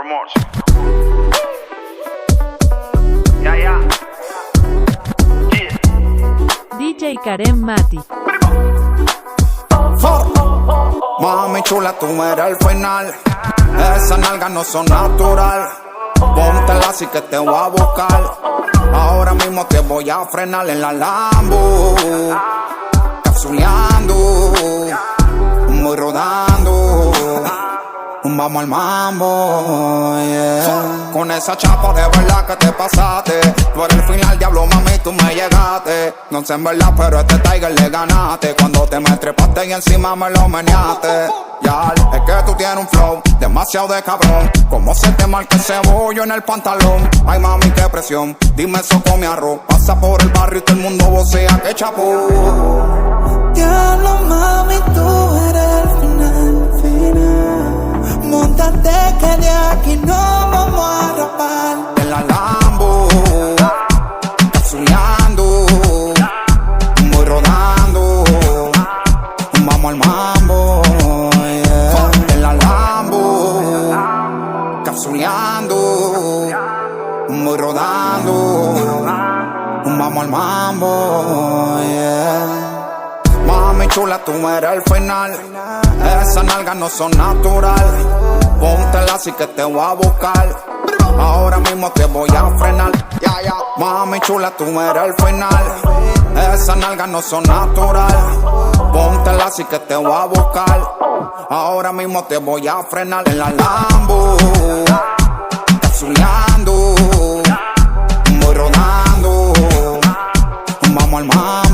Rumors. Ya. Yeah. DJ Karen Mati. Mami chula, tú eres el final. Esas nalgas no son natural. Póntela así que te voy a buscar. Ahora mismo te voy a frenar en la Lambo. Capsuleando, muy rodando. Vamos al mambo, yeah. Con esa chapa de verdad que te pasaste. Tú eres el final, diablo, mami, tú me llegaste. No sé en verdad, pero a este Tiger le ganaste. Cuando te me trepaste y encima me lo meneaste. Ya, es que tú tienes un flow demasiado de cabrón. Como se te marca ese bollo en el pantalón. Ay, mami, qué presión, dime eso con mi arroz. Pasa por el barrio y todo el mundo vocea que chapó. Diablo, mami, tú eres el final. Móntate que de aquí no vamos a rapar. En la Lambo, capsuleando, muy rodando. Vamos al mambo, yeah. En la Lambo, capsuleando, muy rodando. Vamos al mambo, yeah. Mami chula, tú eres el final. Esas nalgas no son natural. Póntela así que te voy a buscar. Ahora mismo te voy a frenar. Ya. Mami chula, tú eres el final. Esas nalgas no son natural. Póntela así que te voy a buscar. Ahora mismo te voy a frenar en la Lambo. Capsuleando, muy rodando. Vamos al mambo.